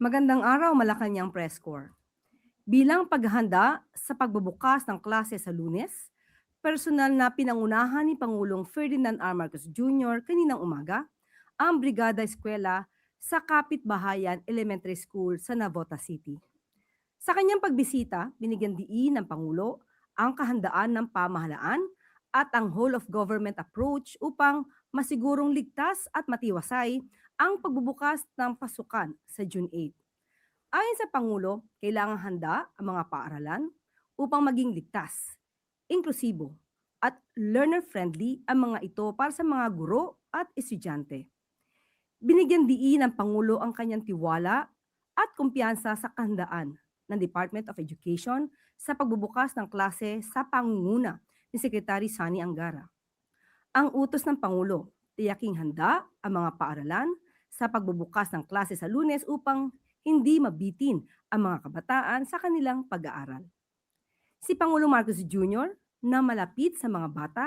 Magandang araw, Malacanang Press Corps. Bilang paghahanda sa pagbubukas ng klase sa Lunes, personal na pinangunahan ni Pangulong Ferdinand R. Marcos Jr. kaninang umaga ang Brigada Eskwela sa Kapitbahayan Elementary School sa Navotas City. Sa kanyang pagbisita, binigyan diin ng Pangulo ang kahandaan ng pamahalaan at ang whole of government approach upang masigurong ligtas at matiwasay ang pagbubukas ng pasukan sa June 8. Ayon sa Pangulo, kailangang handa ang mga paaralan upang maging ligtas, inklusibo, at learner-friendly ang mga ito para sa mga guro at estudyante. Binigyan diin ng Pangulo ang kanyang tiwala at kumpiyansa sa kahandaan ng Department of Education sa pagbubukas ng klase sa pangunguna ni Secretary Sani Angara. Ang utos ng Pangulo, tiyaking handa ang mga paaralan sa pagbubukas ng klase sa Lunes upang hindi mabitin ang mga kabataan sa kanilang pag-aaral. Si Pangulo Marcos Jr. na malapit sa mga bata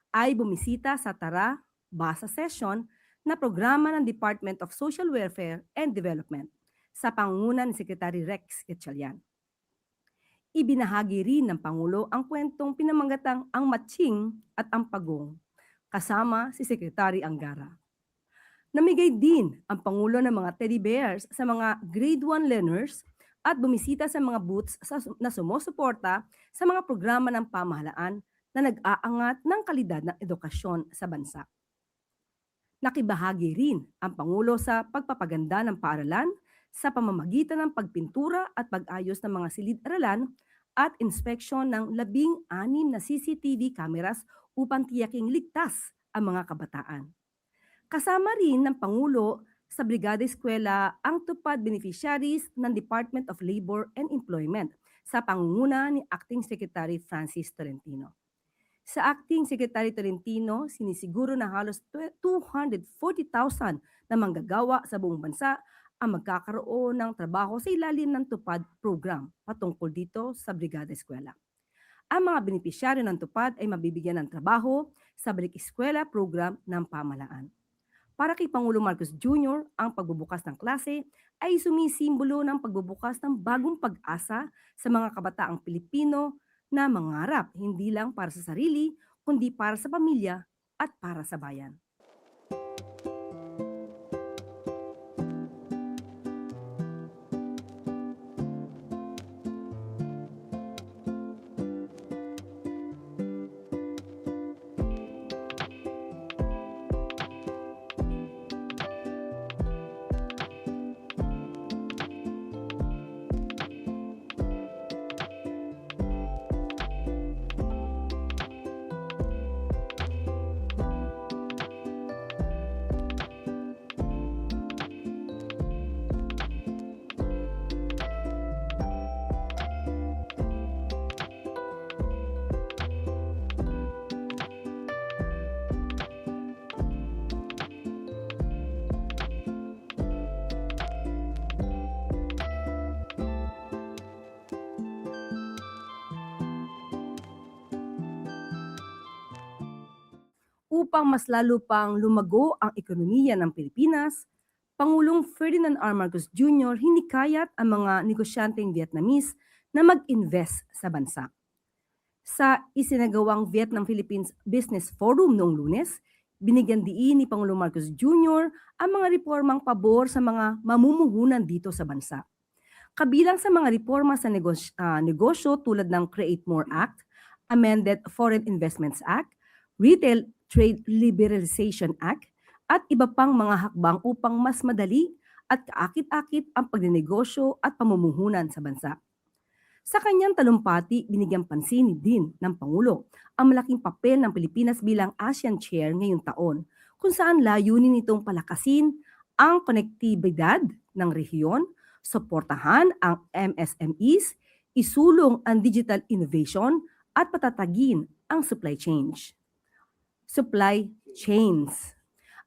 ay bumisita sa Tara Basa Session na programa ng Department of Social Welfare and Development sa pangunguna ni Secretary Rex Gatchalian. Ibinahagi rin ng Pangulo ang kwentong pinamagatang Ang Matching at Ang Pagong kasama si Secretary Angara. Namigay din ang Pangulo ng mga teddy bears sa mga grade 1 learners at bumisita sa mga booths na sumusuporta sa mga programa ng pamahalaan na nag-aangat ng kalidad ng edukasyon sa bansa. Nakibahagi rin ang Pangulo sa pagpapaganda ng paaralan sa pamamagitan ng pagpintura at pag-ayos ng mga silid-aralan at inspeksyon ng 16 na CCTV cameras upang tiyaking ligtas ang mga kabataan. Kasama rin ng Pangulo sa Brigada Eskwela ang tupad beneficiaries ng Department of Labor and Employment sa pangunguna ni Acting Secretary Francis Tolentino. Sa Acting Secretary Tolentino, sinisiguro na halos 240,000 na manggagawa sa buong bansa ang magkakaroon ng trabaho sa ilalim ng tupad program patungkol dito sa Brigada Eskwela. Ang mga benepisyaryo ng tupad ay mabibigyan ng trabaho sa Balik Eskwela program ng pamahalaan. Para kay Pangulo Marcos Jr., ang pagbubukas ng klase ay sumisimbolo ng pagbubukas ng bagong pag-asa sa mga kabataang Pilipino na mangarap hindi lang para sa sarili, kundi para sa pamilya at para sa bayan. Upang mas lalo pang lumago ang ekonomiya ng Pilipinas, Pangulong Ferdinand R. Marcos Jr. hinikayat ang mga negosyanteng Vietnamese na mag-invest sa bansa. Sa isinagawang Vietnam-Philippines Business Forum noong Lunes, binigyan diin ni Pangulong Marcos Jr. ang mga reformang pabor sa mga mamumuhunan dito sa bansa. Kabilang sa mga reforma sa negosyo tulad ng Create More Act, Amended Foreign Investments Act, Retail Trade Liberalization Act, at iba pang mga hakbang upang mas madali at kaakit-akit ang pagnenegosyo at pamumuhunan sa bansa. Sa kanyang talumpati, binigyang pansin din ng Pangulo ang malaking papel ng Pilipinas bilang ASEAN Chair ngayong taon, kung saan layunin nitong palakasin ang konektibidad ng rehiyon, suportahan ang MSMEs, isulong ang digital innovation at patatagin ang supply chains.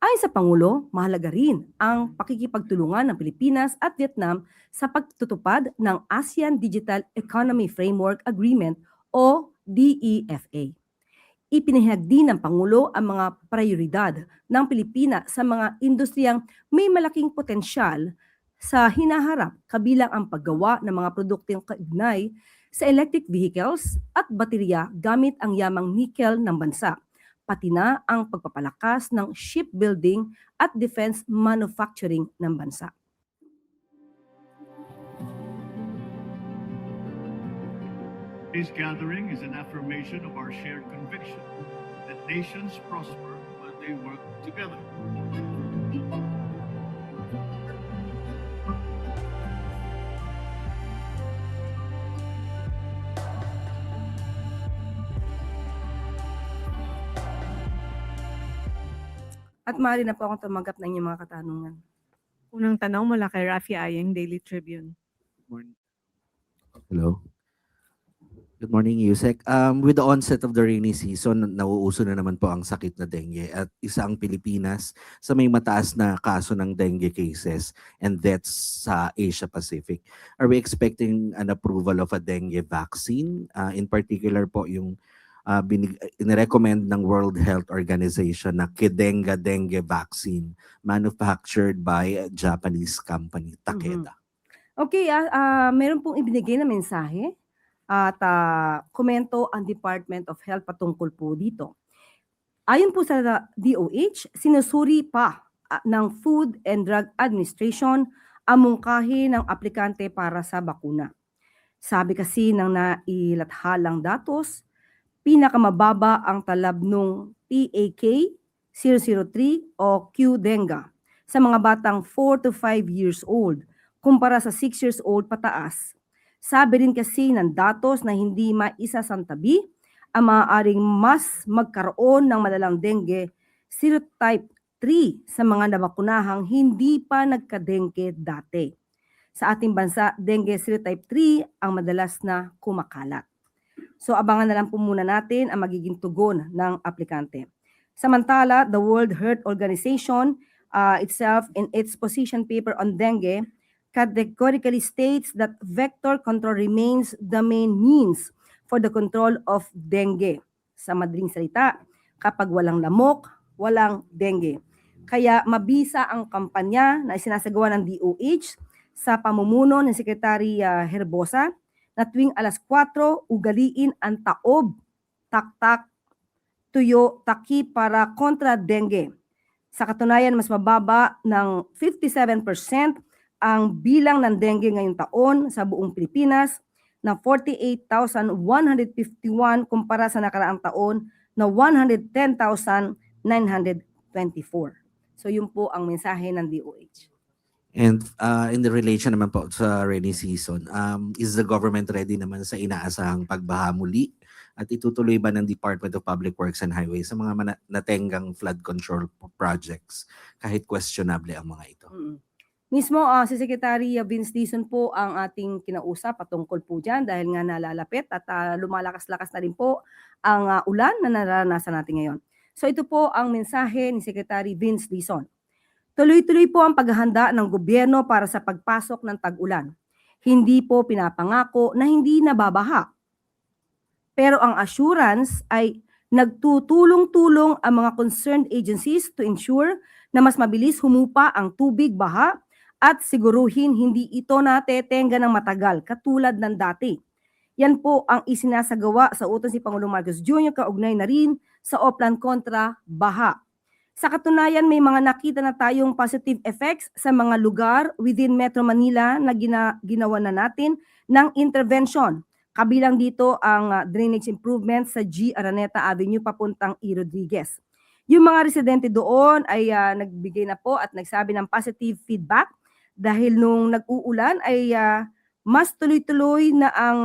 Ayon sa Pangulo, mahalaga rin ang pakikipagtulungan ng Pilipinas at Vietnam sa pagtutupad ng ASEAN Digital Economy Framework Agreement o DEFA. Ipinahayag din ng Pangulo ang mga prioridad ng Pilipinas sa mga industriyang may malaking potensyal sa hinaharap kabilang ang paggawa ng mga produktong kaugnay sa electric vehicles at baterya gamit ang yamang nickel ng bansa, pati na ang pagpapalakas ng shipbuilding at defense manufacturing ng bansa. This gathering is an affirmation of our shared conviction that nations prosper when they work together. At maaari na po akong tumanggap ng inyong mga katanungan. Unang tanong mula kay Rafi Ayeng, Daily Tribune. Hello. Good morning, Yusek. With the onset of the rainy season, nauuso na naman po ang sakit na dengue at isa ang Pilipinas sa may mataas na kaso ng dengue cases and deaths sa Asia Pacific. Are we expecting an approval of a dengue vaccine? In particular po yung inirecommend ng World Health Organization na Kedenga dengue vaccine manufactured by a Japanese company, Takeda. Okay, meron pong ibinigay na mensahe at komento ang Department of Health patungkol po dito. Ayon po sa DOH, sinusuri pa ng Food and Drug Administration ang mungkahi ng aplikante para sa bakuna. Sabi kasi ng nailathalang datos, pinakamababa ang talab ng PAK 003 o Q-Denga sa mga batang 4 to 5 years old kumpara sa 6 years old pataas. Sabi rin kasi ng datos na hindi maisasantabi ang maaaring mas magkaroon ng malalang dengue serotype 3 sa mga nabakunahang hindi pa nagka-dengue dati. Sa ating bansa, dengue serotype 3 ang madalas na kumakalat. So abangan na lang po muna natin ang magiging tugon ng aplikante. Samantala, the World Health Organization itself in its position paper on dengue categorically states that vector control remains the main means for the control of dengue. Sa madaling salita, kapag walang lamok, walang dengue. Kaya mabisa ang kampanya na isinasagawa ng DOH sa pamumuno ng Secretary Herbosa na tuwing alas 4, ugaliin ang taob, taktak, tuyo, taki para kontra dengue. Sa katunayan, mas mababa ng 57% ang bilang ng dengue ngayong taon sa buong Pilipinas na 48,151 kumpara sa nakaraang taon na 110,924. So yun po ang mensahe ng DOH. And in the relation naman po sa rainy season, is the government ready naman sa inaasahang pagbaha muli? At itutuloy ba ng Department of Public Works and Highways sa mga natenggang flood control projects kahit questionable ang mga ito? Mismo si Secretary Vince Dizon po ang ating kinausap patungkol po dyan dahil nga nalalapit at lumalakas-lakas na rin po ang ulan na nararanasan natin ngayon. So ito po ang mensahe ni Secretary Vince Dizon. Tuloy-tuloy po ang paghahanda ng gobyerno para sa pagpasok ng tag-ulan. Hindi po pinapangako na hindi nababaha. Pero ang assurance ay nagtutulong-tulong ang mga concerned agencies to ensure na mas mabilis humupa ang tubig baha at siguruhin hindi ito natetenga ng matagal katulad ng dati. Yan po ang isinasagawa sa utos ni Pangulong Marcos Jr. kaugnay na rin sa Oplan kontra baha. Sa katunayan, may mga nakita na tayong positive effects sa mga lugar within Metro Manila na ginawa na natin ng intervention. Kabilang dito ang drainage improvement sa G. Araneta Avenue papuntang E. Rodriguez. Yung mga residente doon ay nagbigay na po at nagsabi ng positive feedback dahil nung nag-uulan ay mas tuloy-tuloy na ang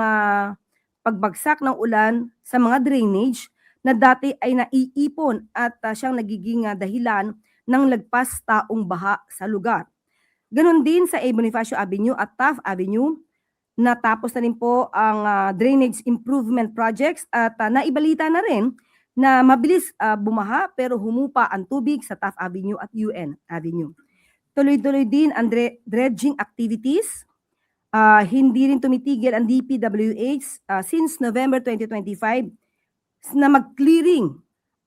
pagbagsak ng ulan sa mga drainage na dati ay naiipon at siyang nagiging dahilan ng lagpas taong baha sa lugar. Ganon din sa A. Bonifacio Avenue at Taft Avenue, natapos na rin po ang drainage improvement projects at naibalita na rin na mabilis bumaha pero humupa ang tubig sa Taft Avenue at UN Avenue. Tuloy-tuloy din ang dredging activities. Hindi rin tumitigil ang DPWH since November 2025 na mag-clearing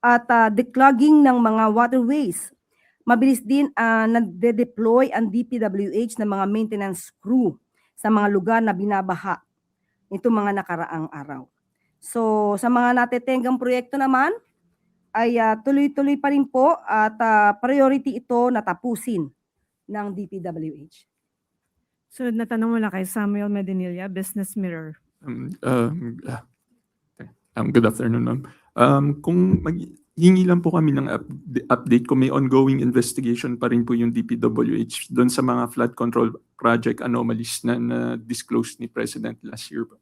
at declogging ng mga waterways. Mabilis din nade-deploy ang DPWH ng mga maintenance crew sa mga lugar na binabaha nitong mga nakaraang araw. So sa mga natetenggang proyekto naman ay tuloy-tuloy pa rin po at priority ito na tapusin ng DPWH. Sunod na tanong mula kay Samuel Medinilla, Business Mirror. Good afternoon, ma'am. Kung hingi lang po kami ng update kung may ongoing investigation pa rin po yung DPWH doon sa mga flood control project anomalies na na-disclose ni President last year po.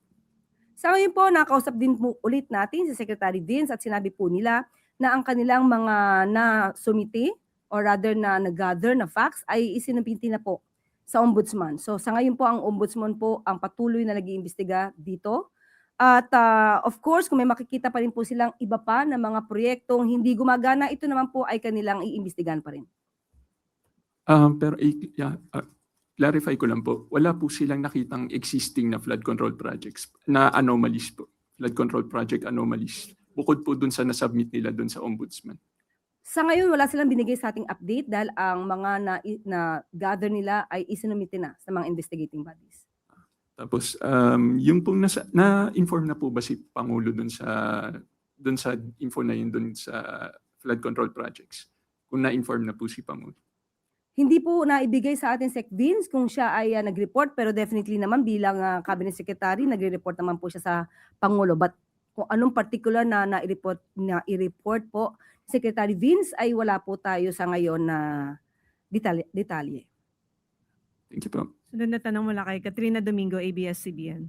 Sa ngayon po, nakausap din po ulit natin si Secretary Vince at sinabi po nila na ang kanilang mga na-sumiti or rather na nag-gather na facts ay isinabinti na po sa Ombudsman. So sa ngayon po, ang Ombudsman po ang patuloy na nag-iimbestiga dito. At of course, kung may makikita pa rin po silang iba pa na mga proyektong hindi gumagana, ito naman po ay kanilang iimbestigahan pa rin. Clarify ko lang po, wala po silang nakitang existing na flood control projects na anomalies po. Flood control project anomalies. Bukod po dun sa nasubmit nila dun sa Ombudsman. Sa ngayon, wala silang binigay sa ating update dahil ang mga na-gather nila ay isinumite na sa mga investigating bodies. Tapos, yung pong na-inform na po ba si Pangulo dun sa info na yun dun sa flood control projects? Kung na-inform na po si Pangulo. Hindi po naibigay sa atin Sec Vince kung siya ay nag-report, pero definitely naman bilang Cabinet Secretary, nagre-report naman po siya sa Pangulo. But kung anong particular na i-report po Secretary Vince ay wala po tayo sa ngayon na detalye. Thank you po. Sunod na tanong mula kay Katrina Domingo, ABS-CBN.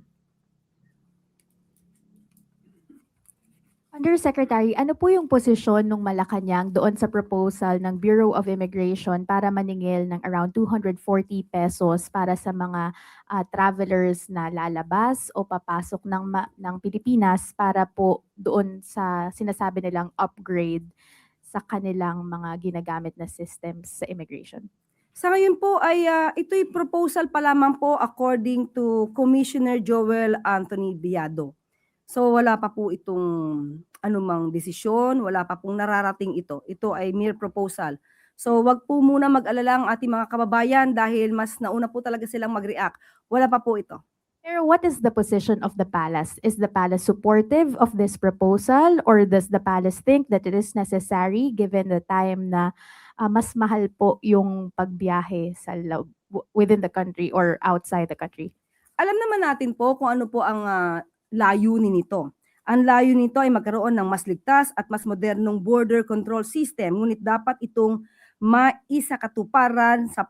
Undersecretary, ano po yung posisyon ng Malacanang doon sa proposal ng Bureau of Immigration para maningil ng around 240 pesos para sa mga travelers na lalabas o papasok ng Pilipinas para po doon sa sinasabi nilang upgrade sa kanilang mga ginagamit na systems sa immigration? Sa ngayon po ay ito'y proposal pa lamang po according to Commissioner Joel Anthony Biado. So wala pa po itong anumang desisyon, wala pa pong nararating ito. Ito ay mere proposal. So wag po muna mag-alala ang ating mga kababayan dahil mas nauna po talaga silang mag-react. Wala pa po ito. Pero what is the position of the palace? Is the palace supportive of this proposal or does the palace think that it is necessary given the time na mas mahal po yung pagbiyahe sa within the country or outside the country? Alam naman natin po kung ano po ang layunin nito. Ang layunin nito ay magkaroon ng mas ligtas at mas modernong border control system, ngunit dapat itong maisakatuparan sa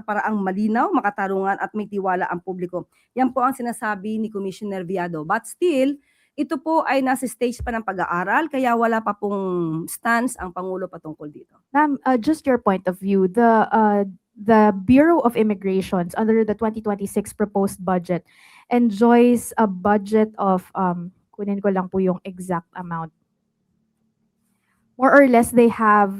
paraang malinaw, makatarungan at may tiwala ang publiko. Yan po ang sinasabi ni Commissioner Viado. But still, ito po ay nasa stage pa ng pag-aaral, kaya wala pa pong stance ang Pangulo patungkol dito. Ma'am, just your point of view, the Bureau of Immigrations under the 2026 proposed budget enjoys a budget of, kunin ko lang po yung exact amount. More or less, they have,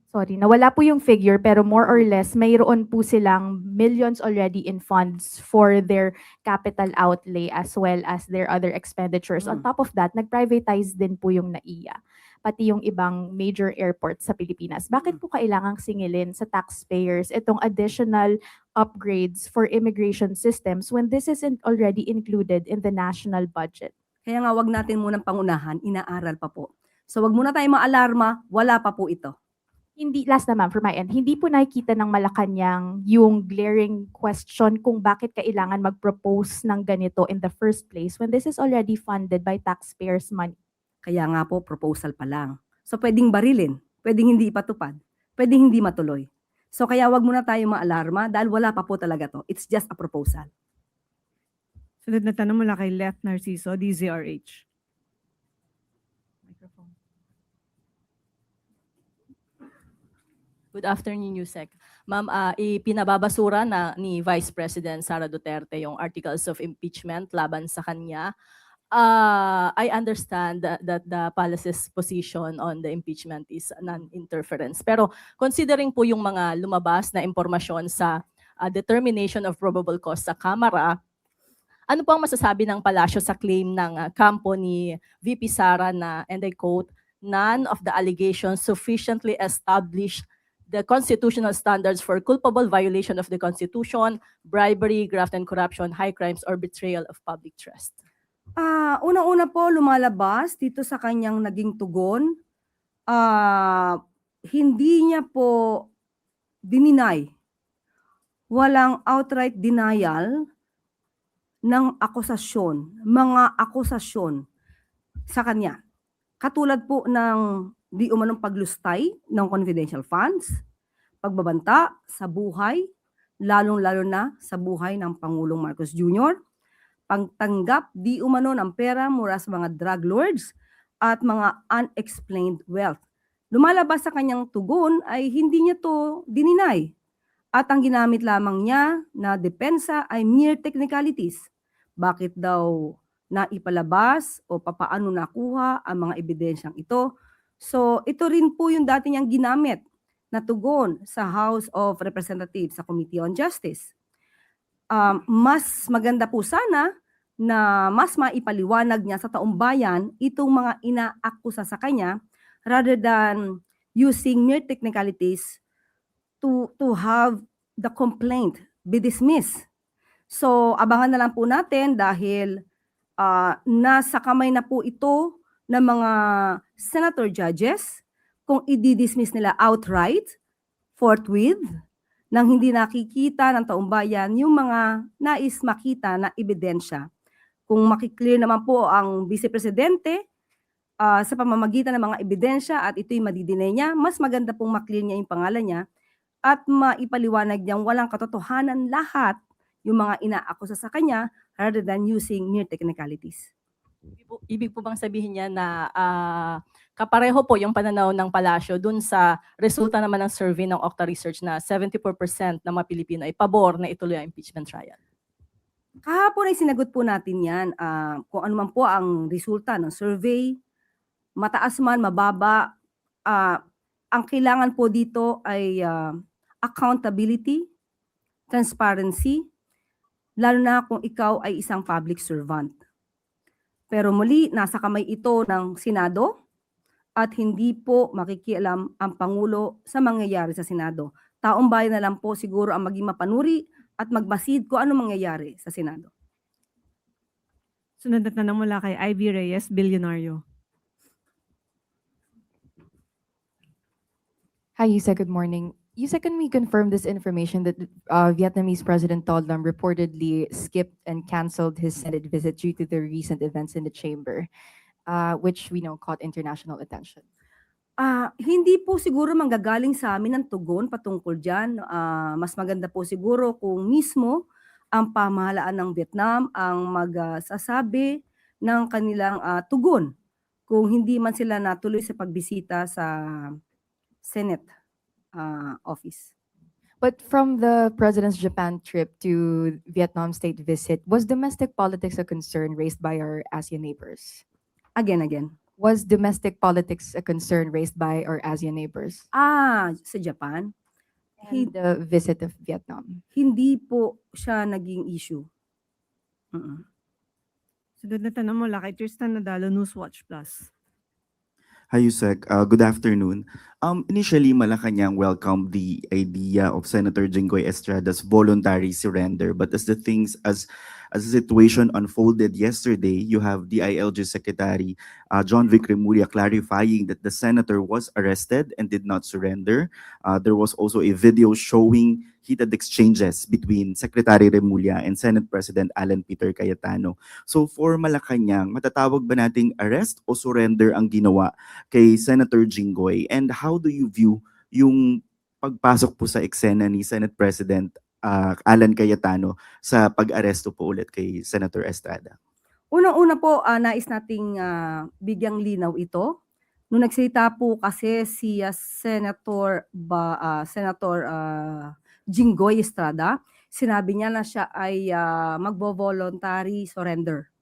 sorry, nawala po yung figure, pero more or less, mayroon po silang millions already in funds for their capital outlay as well as their other expenditures. On top of that, nag-privatize din po yung NAIA, pati yung ibang major airports sa Pilipinas. Bakit po kailangang singilin sa taxpayers itong additional upgrades for immigration systems when this isn't already included in the national budget? Kaya nga wag natin munang pangunahan, inaaral pa po. So wag muna tayong maalarma, wala pa po ito. Hindi, last naman from my end, hindi po nakikita ng Malacanang yung glaring question kung bakit kailangan mag-propose ng ganito in the first place when this is already funded by taxpayers' money. Kaya nga po, proposal pa lang. So pwedeng barilin, pwedeng hindi ipatupad, pwedeng hindi matuloy. So kaya wag muna tayong maalarma dahil wala pa po talaga to. It's just a proposal. Sunod na tanong mula kay Left Narciso, DZRH. Microphone. Good afternoon, Yusek. Ma'am, ipinababasura na ni Vice President Sara Duterte yung articles of impeachment laban sa kanya. I understand that the palace's position on the impeachment is non-interference. Pero considering po yung mga lumabas na impormasyon sa determination of probable cause sa Kamara, ano po ang masasabi ng palasyo sa claim ng kampo ni VP Sara na, and I quote, none of the allegations sufficiently establish the constitutional standards for culpable violation of the Constitution, bribery, graft and corruption, high crimes, or betrayal of public trust. Unang-una po lumalabas dito sa kanyang naging tugon, hindi niya po dininay, walang outright denial ng mga akusasyon sa kanya. Katulad po ng di umanong paglustay ng confidential funds, pagbabanta sa buhay, lalong-lalo na sa buhay ng Pangulong Marcos Jr., pagtanggap di umano ng pera mula sa mga drug lords at mga unexplained wealth. Lumalabas sa kanyang tugon ay hindi niya to dininay at ang ginamit lamang niya na depensa ay mere technicalities. Bakit daw naipalabas o papaano nakuha ang mga ebidensyang ito? So ito rin po yung dati niyang ginamit na tugon sa House of Representatives sa Committee on Justice. Mas maganda po sana na mas maipaliwanag niya sa taong bayan itong mga inaakusa sa kanya rather than using mere technicalities to have the complaint be dismissed. So abangan na lang po natin dahil nasa kamay na po ito ng mga senator judges kung i-dismiss nila outright, forthwith, nang hindi nakikita ng taong bayan yung mga nais makita na ebidensya. Kung makiklear naman po ang Vice Presidente sa pamamagitan ng mga ebidensya at ito'y madidinay niya, mas maganda pong maklear niya yung pangalan niya at maipaliwanag niyang walang katotohanan lahat yung mga inaakusa sa kanya rather than using mere technicalities. Ibig po bang sabihin niya na kapareho po yung pananaw ng palasyo dun sa resulta naman ng survey ng Octa Research na 74% ng mga Pilipino ay pabor na ituloy ang impeachment trial? Kahapon ay sinagot po natin yan. Kung ano man po ang resulta ng survey, mataas man, mababa, ang kailangan po dito ay accountability, transparency, lalo na kung ikaw ay isang public servant. Pero muli, nasa kamay ito ng Senado at hindi po makikialam ang Pangulo sa mangyayari sa Senado. Taong bayan na lang po siguro ang maging mapanuri at magmasid kung ano mangyayari sa Senado. Sunod na tanong mula kay Ivy Reyes, Bilyonaryo. Hi, Yusa. Good morning. Yusa, can we confirm this information that Vietnamese President Todd Lam reportedly skipped and canceled his Senate visit due to the recent events in the chamber, which we know caught international attention? Hindi po siguro manggagaling sa amin ang tugon patungkol dyan. Mas maganda po siguro kung mismo ang pamahalaan ng Vietnam ang magsasabi ng kanilang tugon kung hindi man sila natuloy sa pagbisita sa Senate office. But from the president's Japan trip to Vietnam state visit, was domestic politics a concern raised by our ASEAN neighbors? Again. Was domestic politics a concern raised by our ASEAN neighbors? Sa Japan, And the visit of Vietnam? hindi po siya naging issue. Sunod na tanong mula kay Tristan Nadalo, Newswatch Plus. Hi, Yusek. Good afternoon. Initially, Malacanang welcomed the idea of Senator Jinggoy Estrada's voluntary surrender, but as the situation unfolded yesterday, you have DILG Secretary John Vic Remulla clarifying that the senator was arrested and did not surrender. There was also a video showing heated exchanges between Secretary Remulla and Senate President Alan Peter Cayetano. So for Malacanang, matatawag ba nating arrest o surrender ang ginawa kay Senator Jinggoy? And how do you view yung pagpasok po sa eksena ni Senate President Alan Cayetano sa pag-aresto po ulit kay Senator Estrada? Unang-una po, nais nating bigyang linaw ito. Nung nagsalita po kasi si Senator Jinggoy Estrada, sinabi niya na siya ay magvo-voluntary surrender.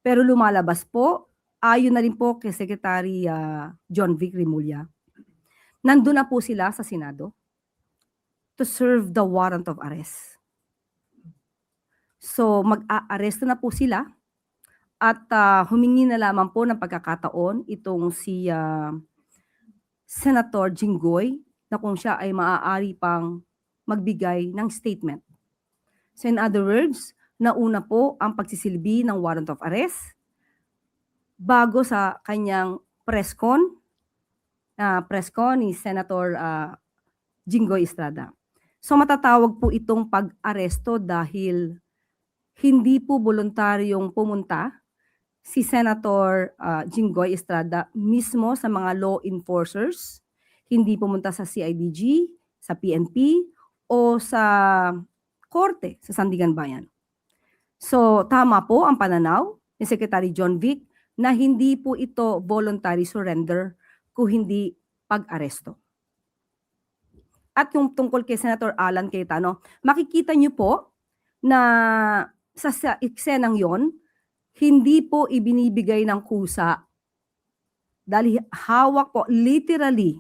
Pero lumalabas po, ayon na rin po kay Secretary John Vic Remulla, nandun na po sila sa Senado to serve the warrant of arrest. So mag-aaresto na po sila At humingi na lamang po ng pagkakataon itong si Senator Jinggoy na kung siya ay maaari pang magbigay ng statement. So in other words, nauna po ang pagsisilbi ng warrant of arrest bago sa kanyang press con ni Senator Jinggoy Estrada. So matatawag po itong pag-aresto dahil hindi po voluntaryong pumunta si Senator Jinggoy Estrada mismo sa mga law enforcers, hindi pumunta sa CIDG, sa PNP, o sa korte sa Sandigan Bayan. So tama po ang pananaw ni Secretary John Vic na hindi po ito voluntary surrender kung hindi pag-aresto. At yung tungkol kay Senator Alan Cayetano, makikita niyo po na sa eksenang yon, hindi po ibinibigay ng kusa dahil hawak po literally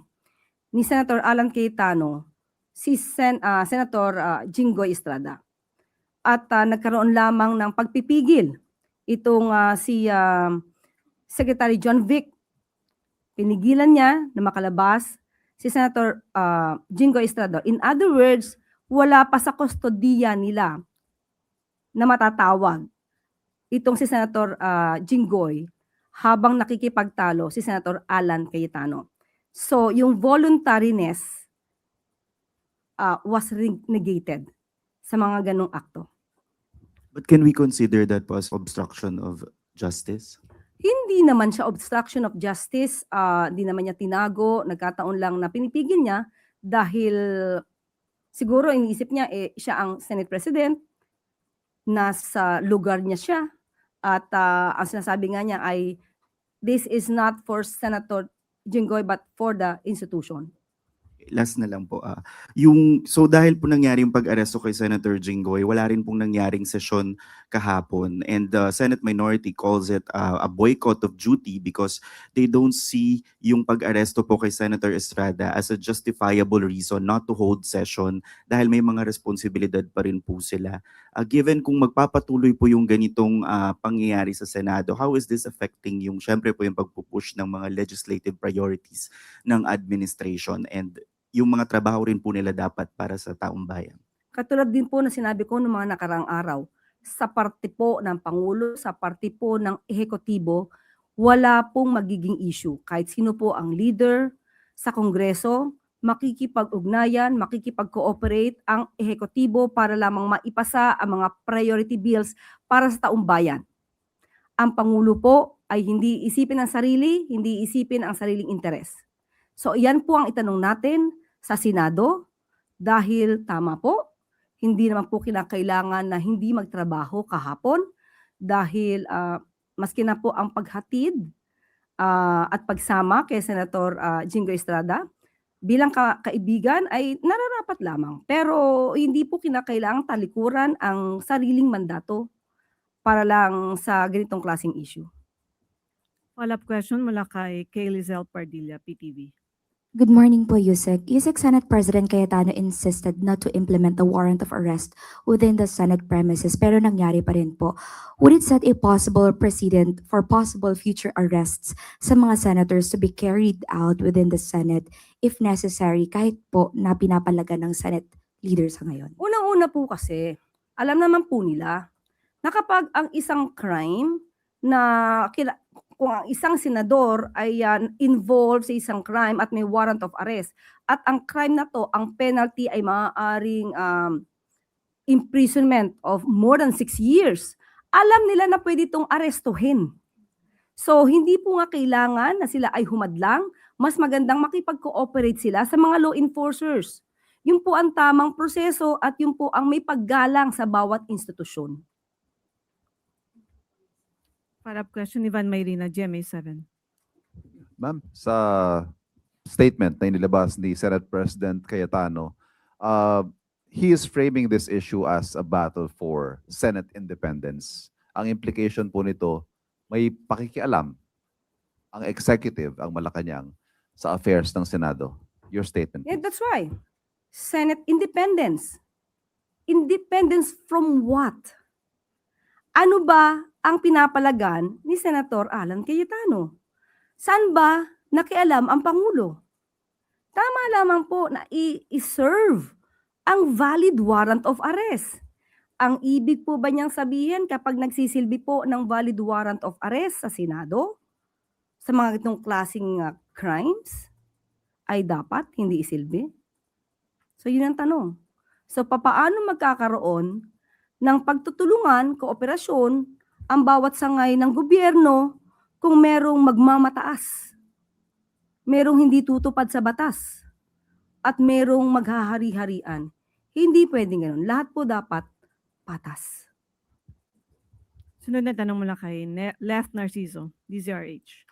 ni Senator Alan Cayetano si Senator Jinggoy Estrada. At nagkaroon lamang ng pagpipigil itong si Secretary John Vic. Pinigilan niya na makalabas si Senator Jinggoy Estrada. In other words, wala pa sa kustodiya nila na matatawag itong si Senator Jinggoy habang nakikipagtalo si Senator Alan Cayetano. So yung voluntariness was negated sa mga ganong akto. But can we consider that po as obstruction of justice? Hindi naman siya obstruction of justice, hindi naman niya tinago, nagkataon lang na pinipigil niya dahil siguro iniisip niya siya ang Senate President, nasa lugar niya siya, at ang sinasabi nga niya ay this is not for Senator Jinggoy but for the institution. Last na lang po. So dahil po nangyari yung pag-aresto kay Senator Jinggoy, wala rin pong nangyaring sesyon kahapon. And the Senate minority calls it a boycott of duty because they don't see yung pag-aresto po kay Senator Estrada as a justifiable reason not to hold session dahil may mga responsibilidad pa rin po sila. Given kung magpapatuloy po yung ganitong pangyayari sa Senado, how is this affecting yung, syempre po yung pagpupush ng mga legislative priorities ng administration and yung mga trabaho rin po nila dapat para sa taong bayan? Katulad din po na sinabi ko noong mga nakaraang araw, sa parte po ng Pangulo, sa parte po ng Ehekutibo, wala pong magiging issue. Kahit sino po ang leader sa Kongreso, makikipag-ugnayan, makikipag-cooperate ang Ehekutibo para lamang maipasa ang mga priority bills para sa taong bayan. Ang Pangulo po ay hindi isipin ang sarili, hindi isipin ang sariling interes. So yan po ang itanong natin sa Senado dahil tama po, hindi naman po kinakailangan na hindi magtrabaho kahapon dahil maski na po ang paghatid at pagsama kay Senator Jinggoy Estrada bilang kaibigan ay nararapat lamang. Pero hindi po kinakailangang talikuran ang sariling mandato para lang sa ganitong klaseng issue. Follow-up question mula kay Lizelle Pardilla, PTV. Good morning po, Yusek. Yusek, Senate President Cayetano insisted not to implement the warrant of arrest within the Senate premises, pero nangyari pa rin po. Would it set a possible precedent for possible future arrests sa mga senators to be carried out within the Senate if necessary, kahit po na pinapalaga ng Senate leader sa ngayon? Unang-una po kasi, alam naman po nila na kapag ang isang crime na kung ang isang senador ay involved sa isang crime at may warrant of arrest at ang crime na to, ang penalty ay maaaring imprisonment of more than 6 years, alam nila na pwede itong arestuhin. So hindi po nga kailangan na sila ay humadlang, mas magandang makipag-cooperate sila sa mga law enforcers. Yun po ang tamang proseso at yun po ang may paggalang sa bawat institusyon. Follow-up question, Ivan Mayrina, GMA7. Ma'am, sa statement na inilabas ni Senate President Cayetano, he is framing this issue as a battle for Senate independence. Ang implication po nito, may pakikialam ang executive, ang Malacanang, sa affairs ng Senado. Your statement. Yeah, that's right. Senate independence. Independence from what? Ano ba ang pinapalagan ni Senator Alan Cayetano. Saan ba nakialam ang Pangulo? Tama lamang po na i-serve ang valid warrant of arrest. Ang ibig po ba niyang sabihin kapag nagsisilbi po ng valid warrant of arrest sa Senado, sa mga itong klaseng crimes, ay dapat hindi isilbi? So yun ang tanong. So papaano magkakaroon ng pagtutulungan, kooperasyon, ang bawat sangay ng gobyerno kung merong magmamataas, merong hindi tutupad sa batas, at merong maghahari-harian? Hindi pwedeng ganun. Lahat po dapat patas. Sunod na tanong mula kay Left Narciso, DZRH.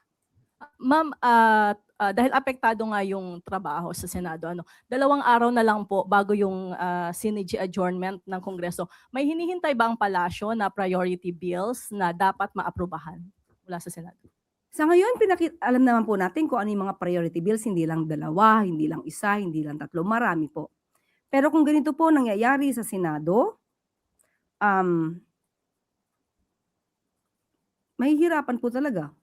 Ma'am, dahil apektado nga yung trabaho sa Senado, 2 araw na lang po bago yung Synergy adjournment ng Kongreso, may hinihintay ba ang palasyo na priority bills na dapat maaprubahan mula sa Senado? Sa ngayon, alam naman po natin kung ano yung mga priority bills, hindi lang 2, hindi lang 1, hindi lang 3, marami po. Pero kung ganito po nangyayari sa Senado, mahihirapan po talaga.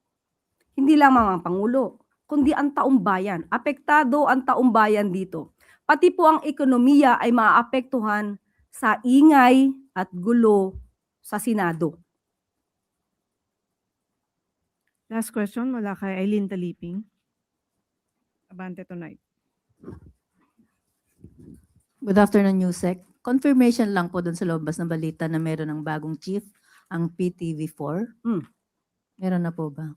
Hindi lang mga Pangulo, kundi ang taong bayan. Apektado ang taong bayan dito. Pati po ang ekonomiya ay maaapektuhan sa ingay at gulo sa Senado. Last question mula kay Eileen Taliping. Abante tonight. Good afternoon, Yusek. Confirmation lang po dun sa lumabas na balita na meron ng bagong chief, ang PTV4. Meron na po ba?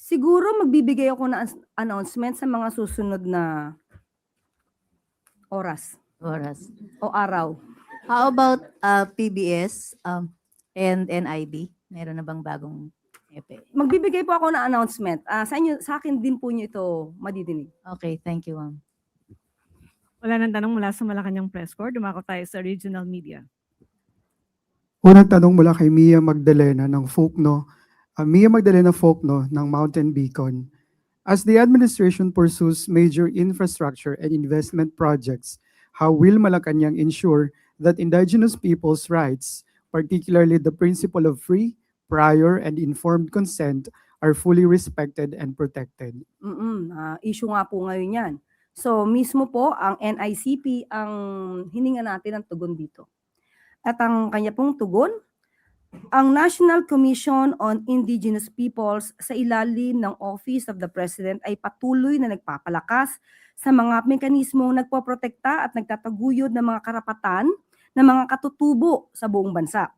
Siguro magbibigay ako ng announcement sa mga susunod na oras Oras. o araw. How about PBS and NIB? Meron na bang bagong epe? Magbibigay po ako ng announcement. Sa akin din po niyo ito madidinig. Okay, thank you, ma'am. Wala nang tanong mula sa Malacanang Press Corps. Dumako tayo sa regional media. Unang tanong mula kay Mia Magdalena ng Folkno. Mia Magdalena Folkno ng Mountain Beacon. As the administration pursues major infrastructure and investment projects, how will Malacanang ensure that indigenous people's rights, particularly the principle of free, prior, and informed consent, are fully respected and protected? Issue nga po ngayon yan. So mismo po ang NICP ang hininga natin ng tugon dito. At ang kanya pong tugon, ang National Commission on Indigenous Peoples sa ilalim ng Office of the President ay patuloy na nagpapalakas sa mga mekanismong nagpoprotekta at nagtataguyod ng mga karapatan ng mga katutubo sa buong bansa.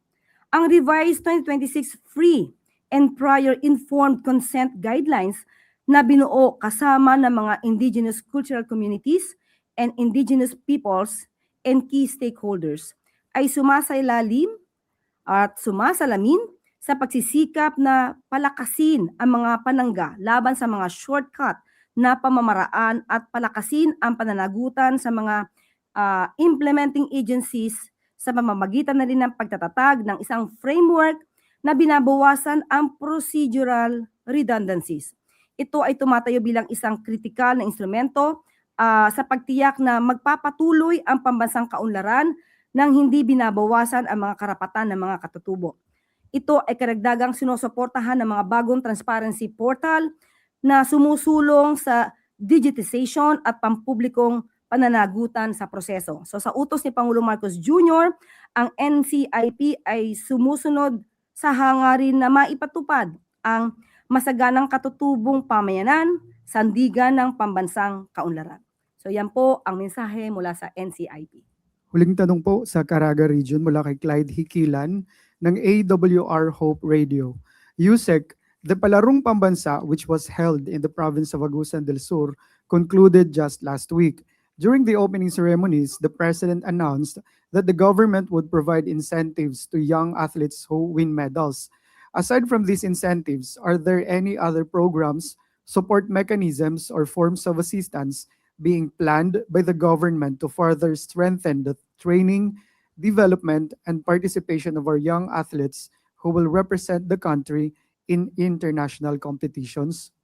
Ang revised 2026 Free and Prior Informed Consent Guidelines na binuo kasama ng mga indigenous cultural communities and indigenous peoples and key stakeholders ay sumasailalim at sumasalamin sa pagsisikap na palakasin ang mga panangga laban sa mga shortcut na pamamaraan at palakasin ang pananagutan sa mga implementing agencies sa pamamagitan na rin ng pagtatatag ng isang framework na binabawasan ang procedural redundancies. Ito ay tumatayo bilang isang kritikal na instrumento sa pagtiyak na magpapatuloy ang pambansang kaunlaran nang hindi binabawasan ang mga karapatan ng mga katutubo. Ito ay karagdagang sinusuportahan ng mga bagong transparency portal na sumusulong sa digitization at pampublikong pananagutan sa proseso. So sa utos ni Pangulong Marcos Jr., ang NCIP ay sumusunod sa hangarin na maipatupad ang masaganang katutubong pamayanan, sandigan ng pambansang kaunlaran. So yan po ang mensahe mula sa NCIP. Huling tanong po sa Caraga Region mula kay Clyde Hikilan ng AWR Hope Radio. Yusek, the Palarong Pambansa, which was held in the province of Agusan del Sur, concluded just last week. During the opening ceremonies, the President announced that the government would provide incentives to young athletes who win medals. Aside from these incentives, are there any other programs, support mechanisms, or forms of assistance being planned by the government to further strengthen the training, development, and participation of our young athletes who will represent the country in international competitions?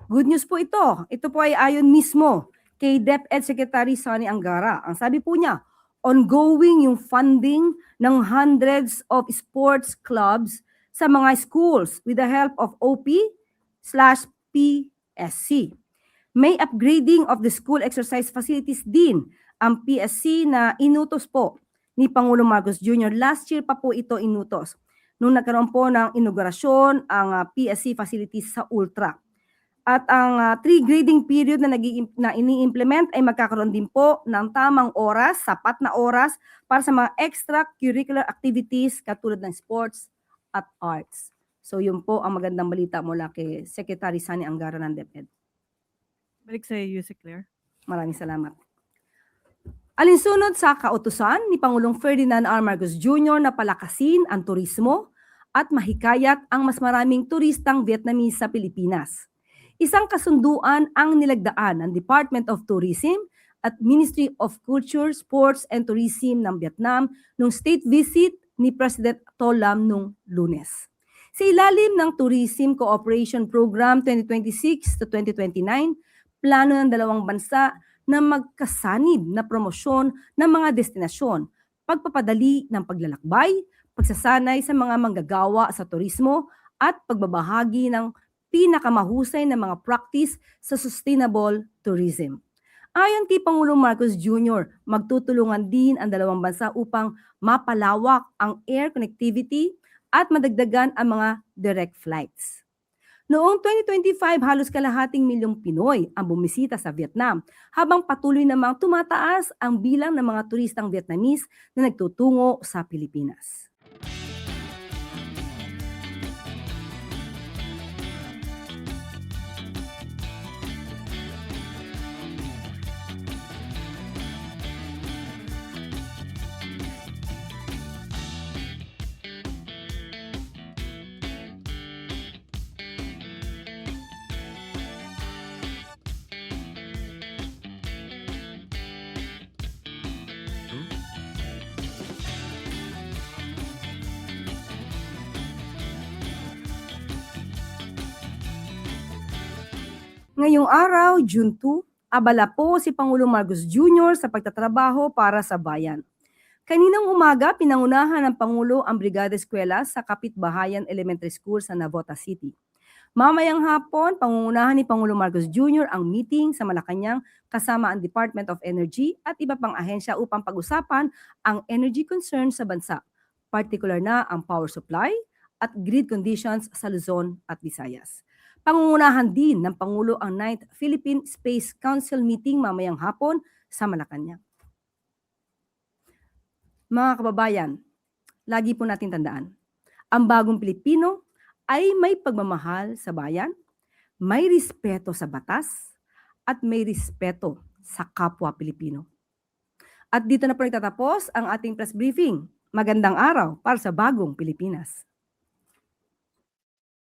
Good news po ito. Ito po ay ayon mismo kay DepEd Secretary Sonny Angara. Ang sabi po niya, ongoing yung funding ng hundreds of sports clubs sa mga schools with the help of OP/PSC. May upgrading of the school exercise facilities din ang PSC na inutos po ni Pangulong Marcos Jr. Last year pa po ito inutos nung nagkaroon po ng inaugurasyon ang PSC facilities sa Ultra. At ang 3 grading period na ini-implement ay magkakaroon din po ng tamang oras, sapat na oras para sa mga extracurricular activities katulad ng sports at arts. So yun po ang magandang balita mula kay Secretary Sani Angara ng DepEd. Balik sa Yusek Claire. Maraming salamat. Alinsunod sa kautusan ni Pangulong Ferdinand R. Marcos Jr. na palakasin ang turismo at mahikayat ang mas maraming turistang Vietnamese sa Pilipinas. Isang kasunduan ang nilagdaan ng Department of Tourism at Ministry of Culture, Sports and Tourism ng Vietnam nung state visit ni President To Lam nung Lunes. Sa ilalim ng Tourism Cooperation Program 2026 to 2029, plano ng dalawang bansa na magkasanib na promosyon ng mga destinasyon, pagpapadali ng paglalakbay, pagsasanay sa mga manggagawa sa turismo at pagbabahagi ng pinakamahusay na mga practice sa sustainable tourism. Ayon kay Pangulong Marcos Jr., magtutulungan din ang dalawang bansa upang mapalawak ang air connectivity at madagdagan ang mga direct flights. Noong 2025, halos kalahating milyong Pinoy ang bumisita sa Vietnam, habang patuloy namang tumataas ang bilang ng mga turistang Vietnamese na nagtutungo sa Pilipinas. Ngayong araw, June 2, abala po si Pangulong Marcos Jr. sa pagtatrabaho para sa bayan. Kaninang umaga, pinangunahan ng Pangulo ang Brigada Eskwela sa Kapitbahayan Elementary School sa Navotas City. Mamayang hapon, pangungunahan ni Pangulong Marcos Jr. ang meeting sa Malacanang kasama ang Department of Energy at iba pang ahensya upang pag-usapan ang energy concerns sa bansa, particular na ang power supply at grid conditions sa Luzon at Visayas. Pangungunahan din ng Pangulo ang 9th Philippine Space Council meeting mamayang hapon sa Malacanang. Mga kababayan, lagi po natin tandaan, ang bagong Pilipino ay may pagmamahal sa bayan, may respeto sa batas, at may respeto sa kapwa Pilipino. At dito na po nagtatapos ang ating press briefing. Magandang araw para sa bagong Pilipinas.